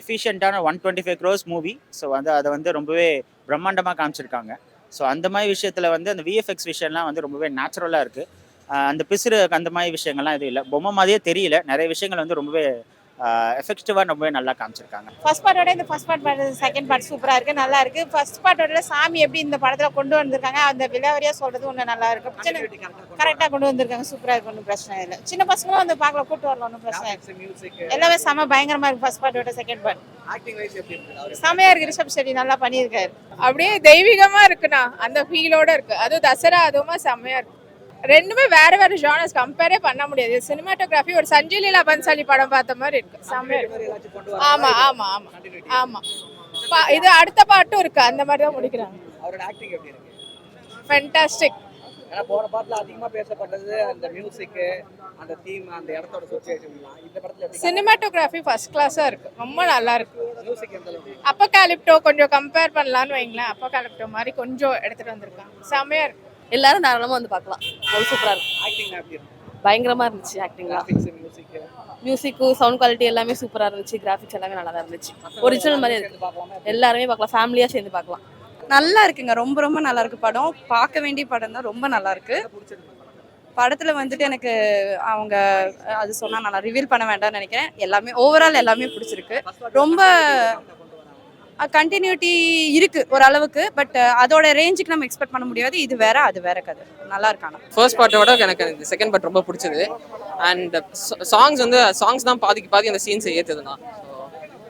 எஃபிஷியண்டான 125 crores movie. So வந்து அதை வந்து ரொம்பவே பிரம்மாண்டமாக காமிச்சிருக்காங்க. ஸோ அந்த மாதிரி விஷயத்தில் வந்து அந்த விஎஃப்எக்ஸ் விஷயம்லாம் வந்து ரொம்பவே நேச்சுரலாக இருக்குது. அந்த பிசுறு அந்த மாதிரி விஷயங்கள்லாம் எதுவும் இல்லை. பொம்மை மாதிரியே தெரியல. நிறைய விஷயங்கள் வந்து ரொம்பவே எஃபெக்டிவாக ரொம்பவே நல்லா காமிச்சிருக்காங்க. ஃபர்ஸ்ட் பார்ட்டோட இந்த ஃபர்ஸ்ட் பார்ட் செகண்ட் பார்ட் சூப்பராக இருக்குது, நல்லா இருக்குது. ஃபர்ஸ்ட் பார்ட்டோட சாமி எப்படி இந்த படத்தில் கொண்டு வந்திருக்காங்க, அந்த விலாவரியாக சொல்கிறது ஒன்றும் நல்லா இருக்குது. கரெக்டாக கொண்டு வந்திருக்காங்க, சூப்பராக இருக்கு, ஒன்றும் பிரச்சனை இல்லை. சின்ன பசங்களும் வந்து பார்க்கல, கூட்டு வரலாம், ஒன்றும் பிரச்சனை இல்லை. எல்லாமே செம பயங்கரமாக இருக்குது. ஃபர்ஸ்ட் பார்ட்டோட செகண்ட் பார்ட் செமையாக இருக்குது. ரிஷப் ஷெட்டி நல்லா பண்ணியிருக்காரு. அப்படியே தெய்வீகமாக இருக்குண்ணா, அந்த ஃபீலோட இருக்குது. அதுவும் தசரா அதுவுமா செம்மையாக இருக்குது. ரெண்டுமே வேற வேற ஜானர்ஸ், கம்பேரே பண்ண முடியாது. சினிமாட்டோகிராஃபி ஒரு சஞ்சய் லீலா பன்சாலி படம் பார்த்த மாதிரி இருக்கு, செம்மையா இருக்கு. ஆமா ஆமா ஆமா ஆமா, இது அடுத்த பாட்டும் இருக்கு, அந்த மாதிரி தான் முடிக்கிறாங்க. அவரோட ஆக்டிங் எப்படி இருக்கு? ஃபேண்டாஸ்டிக். ஏன்னா போன பாட்டுல அதிகமா பேசப்பட்டது அந்த மியூசிக், அந்த தீம், அந்த இடத்தோட சிச்சுவேஷன். இந்த படத்துல சினிமாட்டோகிராஃபி ஃபர்ஸ்ட் கிளாஸா இருக்கு, ரொம்ப நல்லா இருக்கு. மியூசிக் எந்த அளவுக்கு? அப்போகாலிப்டோ கொஞ்சம் கம்பேர் பண்ணலாம்னு வைங்களேன். அப்போகாலிப்டோ மாதிரி கொஞ்சம் எடுத்துட்டு வந்திருக்காங்க, செம்மையா இருக்கு. எல்லாரும் தாராளமா வந்து பார்க்கலாம், அவ்வளோ சூப்பரா இருக்கு. ஆக்டிங் எப்படி இருக்கு? பயங்கரமா இருந்துச்சு ஆக்டிங்லாம். கிராபிக்ஸ், மியூசிக்கு, சவுண்ட் குவாலிட்டி எல்லாமே சூப்பரா இருந்துச்சு. கிராஃபிக்ஸ் எல்லாமே நல்லா தான் இருந்துச்சு. ஒரிஜினல் மாதிரி இருக்கு. எல்லாருமே பார்க்கலாம், ஃபேமிலியா சேர்ந்து பார்க்கலாம். நல்லா இருக்குங்க, ரொம்ப ரொம்ப நல்லா இருக்கு. படம் பார்க்க வேண்டிய படம் தான், ரொம்ப நல்லா இருக்கு. படத்துல வந்துட்டு எனக்கு அவங்க அது சொன்னா நல்லா ரிவீல் பண்ண வேண்டாம்னு நினைக்கிறேன். எல்லாமே ஓவரால் எல்லாமே பிடிச்சிருக்கு. ரொம்ப கண்டினியூட்டி இருக்கு ஓரளவுக்கு, பட் அதோட ரேஞ்சுக்கு நம்ம எக்ஸ்பெக்ட் பண்ண முடியாது. இது வேற அது வேற கதை, நல்லா இருக்கான. ஃபர்ஸ்ட் பார்ட்டோட எனக்கு இந்த செகண்ட் பார்ட் ரொம்ப பிடிச்சது. அண்ட் சாங்ஸ் தான் பாதி அந்த சீன்ஸை ஏற்றுதுண்ணா. ஸோ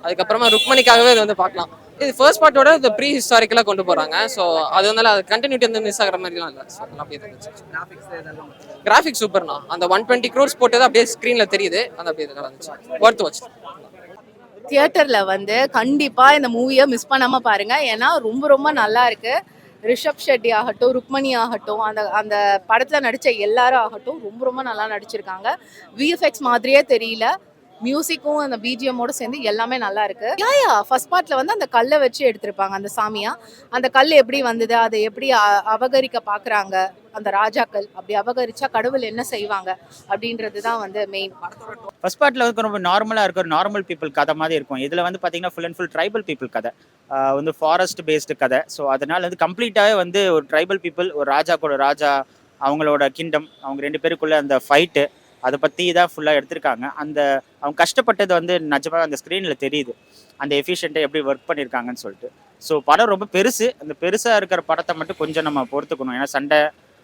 அதுக்கப்புறமா ருக்மணிக்காகவே இது வந்து பார்க்கலாம். இது ஃபர்ஸ்ட் பார்ட்டோட இந்த ப்ரீ ஹிஸ்டாரிக்கலாக கொண்டு போகிறாங்க. ஸோ அது வந்து அது கண்டினியூட்டி வந்து மிஸ் ஆகிற மாதிரிலாம் இல்லை. ஸோ அதெல்லாம் அப்படியே இருந்துச்சு. கிராஃபிக்ஸ் சூப்பர்ண்ணா. அந்த 120 crores போட்டது அப்படியே ஸ்க்ரீனில் தெரியுது, அது அப்படியே நல்லா இருந்துச்சு. Worth watch. தியேட்டர்ல வந்து கண்டிப்பா இந்த மூவியை மிஸ் பண்ணாம பாருங்க. ஏன்னா ரொம்ப ரொம்ப நல்லா இருக்கு. ரிஷப் ஷெட்டி ஆகட்டும், ருக்மணி ஆகட்டும், அந்த படத்துல நடிச்ச எல்லாரும் ஆகட்டும், ரொம்ப ரொம்ப நல்லா நடிச்சிருக்காங்க. விஎஃப்எக்ஸ் மாதிரியே தெரியல. மியூசிக்கும் அந்த பிஜிஎம்மோட சேர்ந்து எல்லாமே நல்லா இருக்கு. ஃபர்ஸ்ட் பார்ட்ல வந்து அந்த கல்லை வச்சு எடுத்திருப்பாங்க, அந்த சாமியா. அந்த கல் எப்படி வந்தது, அதை எப்படி அபகரிக்க பாக்குறாங்க அந்த ராஜாக்கள், அப்படி அபகரிச்சா கடவுள் என்ன செய்வாங்க அப்படின்றது தான் வந்து மெயின். ஃபர்ஸ்ட் பார்ட்ல வந்து ரொம்ப நார்மலாக இருக்க ஒரு நார்மல் பீப்புள் கதை மாதிரி இருக்கும். இதில் வந்து பார்த்தீங்கன்னா full and full tribal people கதை, வந்து ஃபாரஸ்ட் பேஸ்டு கதை. ஸோ அதனால வந்து கம்ப்ளீட்டாகவே வந்து ஒரு ட்ரைபல் பீப்புள், ஒரு ராஜா, அவங்களோட கிங்டம், அவங்க 2 பேருக்குள்ள அந்த ஃபைட்டு, அதை பற்றி தான் ஃபுல்லாக எடுத்திருக்காங்க. அவங்க கஷ்டப்பட்டது வந்து நிஜமாக அந்த ஸ்க்ரீனில் தெரியுது, அந்த எஃபிஷியண்ட்டை எப்படி ஒர்க் பண்ணியிருக்காங்கன்னு சொல்லிட்டு. ஸோ படம் ரொம்ப பெருசு. அந்த பெருசாக இருக்கிற படத்தை மட்டும் கொஞ்சம் நம்ம பொறுத்துக்கணும். ஏன்னா சண்டை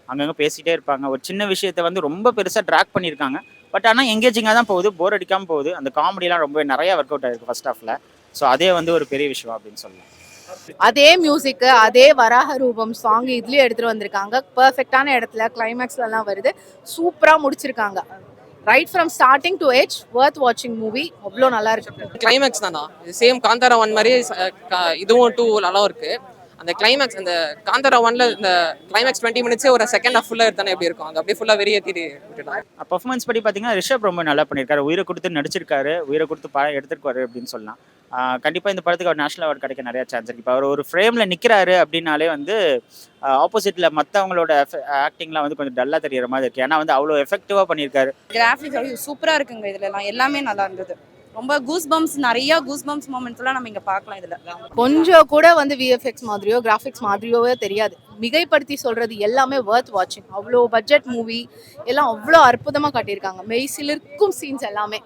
அங்கங்கே பேசிகிட்டே இருப்பாங்க. ஒரு சின்ன விஷயத்தை வந்து ரொம்ப பெருசாக ட்ராக் பண்ணியிருக்காங்க. பட் ஆனால் எங்கேஜிங்காக தான் போகுது, போர் அடிக்காமல் போகுது. அந்த காமெடிலாம் ரொம்ப நிறையா ஒர்க் அவுட் ஆகிருக்கு ஃபர்ஸ்ட் ஹாஃபில். ஸோ அதே வந்து ஒரு பெரிய விஷயம் அப்படின்னு சொல்லலாம். அதே மியூசிக்கு, அதே வராக ரூபம் சாங் இதுலயும் எடுத்துட்டு வந்திருக்காங்க. பெர்ஃபெக்டான இடத்துல கிளைமேக்ஸ்ல எல்லாம் வருது, சூப்பரா முடிச்சிருக்காங்க. Right from starting to edge, worth வாட்சிங் மூவி. அவ்வளோ நல்லா இருக்கு. கிளைமேக்ஸ் தானா, சேம் காந்தாரா 1 மாதிரி இதுவும் 2 நல்லா இருக்கு. அந்த கிளைமேக்ஸ், அந்த காந்தாரா 1ல இந்த கிளைமேக்ஸ் 20 minutes ஒரு செகண்ட் ஹாஃப் ஃபுல்லாக எடுத்தானே எப்படி இருக்கும், அது அப்படியே ஃபுல்லாக வெறியேற்றிட்டு விட்டுட்டாங்க. பர்ஃபார்மன்ஸ் படி பார்த்தீங்கன்னா ரிஷப் ரொம்ப நல்லா பண்ணியிருக்காரு. உயிரை கொடுத்து நடிச்சிருக்காரு, உயிரை கொடுத்து எடுத்துருக்காரு அப்படின்னு சொல்லலாம். கண்டிப்பாக இந்த படத்துக்கு அவர் நேஷனல் அவார்டு கிடைக்க நிறைய சான்ஸ் இருக்குது. இப்போ அவர் ஒரு ஃப்ரேமில் நிற்கிறாரு அப்படின்னாலே வந்து ஆப்போசிட்டில் மற்றவங்களோட ஆக்டிங்லாம் வந்து கொஞ்சம் டல்லாக தெரிகிற மாதிரி இருக்குது. ஏன்னா வந்து அவ்வளோ எஃபெக்டிவாக பண்ணியிருக்காரு. கிராஃபிக்ஸ் சூப்பரா இருக்குங்க. இதுல எல்லாமே நல்லா இருந்தது. ரொம்ப கூஸ் பம்ப்ஸ், நிறைய கூஸ் பம்ப்ஸ் மொமெண்ட்ஸ்லாம் நம்ம இங்க பார்க்கலாம். இதுல கொஞ்சம் கூட வந்து விஎஃப்எக்ஸ் மாதிரியோ கிராஃபிக்ஸ் மாதிரியோவே தெரியாது. மிகைப்படுத்தி சொல்றது எல்லாமே வர்த் வாட்சிங். அவ்வளோ பட்ஜெட் மூவி, எல்லாம் அவ்வளோ அற்புதமா காட்டியிருக்காங்க. மெய்சிலிருக்கும் சீன்ஸ் எல்லாமே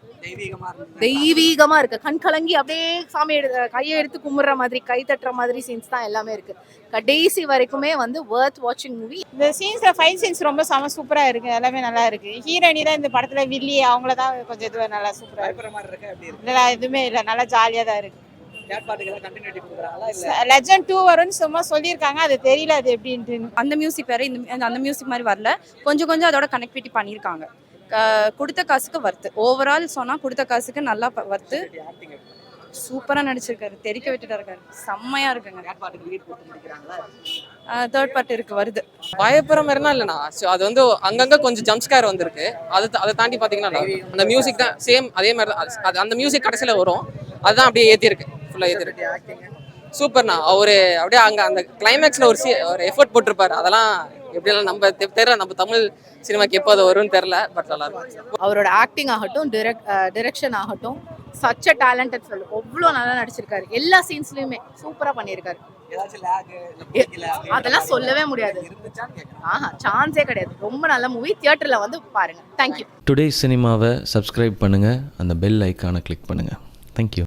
தெய்வீகமா இருக்கு. கண் கலங்கி அப்படியே சாமி கையை எடுத்து கும்பிடுற மாதிரி, கை தட்டுற மாதிரி சீன்ஸ் தான் எல்லாமே இருக்கு. கடைசி வரைக்குமே வந்து வர்த் வாட்சிங் மூவி. இந்த சீன்ஸ்ல ஃபைட் சீன்ஸ் ரொம்ப சூப்பரா இருக்கு, எல்லாமே நல்லா இருக்கு. ஹீரோயினி தான் இந்த படத்துல வில்லி, அவங்கள தான் கொஞ்சம் இது நல்லா சூப்பரா இருக்கு. இதெல்லாம் எதுவுமே இல்லை, நல்லா ஜாலியா தான் இருக்கு. லெஜண்ட் 2 வரும்னு சும்மா சொல்லியிருக்காங்க, அது தெரியல அது எப்படின்ட்டு. அந்த மியூசிக் வேற, அந்த மியூசிக் மாதிரி வரல. கொஞ்சம் அதோட கனெக்டிவிட்டி பண்ணியிருக்காங்க. கொடுத்த காசுக்கு வர்த்து. ஓவரால் சொன்னா கொடுத்த காசுக்கு நல்லா வர்த்து. சூப்பரா நடிச்சிருக்காரு, தெரிக்க விட்டுட்டா இருக்காரு, செம்மையா இருக்குங்க. தேர்ட் பார்ட் இருக்கு, வருது. பயப்படுற மாதிரினா இல்லைண்ணா. ஸோ அது வந்து அங்கங்கே கொஞ்சம் ஜம்ப் ஸ்கேர் வந்திருக்கு. அதை தாண்டி பார்த்தீங்கன்னா அந்த மியூசிக் தான் சேம் அதே மாதிரி தான். அந்த மியூசிக் கடைசியில் வரும், அதுதான் அப்படியே ஏற்றிருக்கு, ஃபுல்லாக ஏற்றிருக்கு. சூப்பர்ண்ணா. அவரு அப்படியே அங்கே அந்த கிளைமேக்ஸில் ஒரு எஃபர்ட் போட்டிருப்பாரு. அதெல்லாம் எப்படிலாம் நம்ம தெரியல, நம்ம தமிழ் சினிமாக்கு எப்போ அது வரும்னு தெரில, பட் நல்லா இருக்கும். அவரோட ஆக்டிங் ஆகட்டும், டிரெக்ஷன் ஆகட்டும், சச் அ டேலண்டட் ஃபிலிம். அவ்வளோ நல்லா நடிச்சிருக்காரு. எல்லா சீன்ஸ்லயுமே சூப்பரா பண்ணியிருக்காரு. ஏதாச்சும் lag இல்ல பிடிக்கல அதெல்லாம் சொல்லவே முடியாது. இருந்துச்சான்னு கேக்குறேன். சான்ஸே கிடையாது. ரொம்ப நல்ல மூவி. தியேட்டர்ல வந்து பாருங்க. தேங்க்யூ. டுடே சினிமாவை சப்ஸ்கிரைப் பண்ணுங்கள், அந்த பெல் ஐக்கானை கிளிக் பண்ணுங்கள். தேங்க்யூ.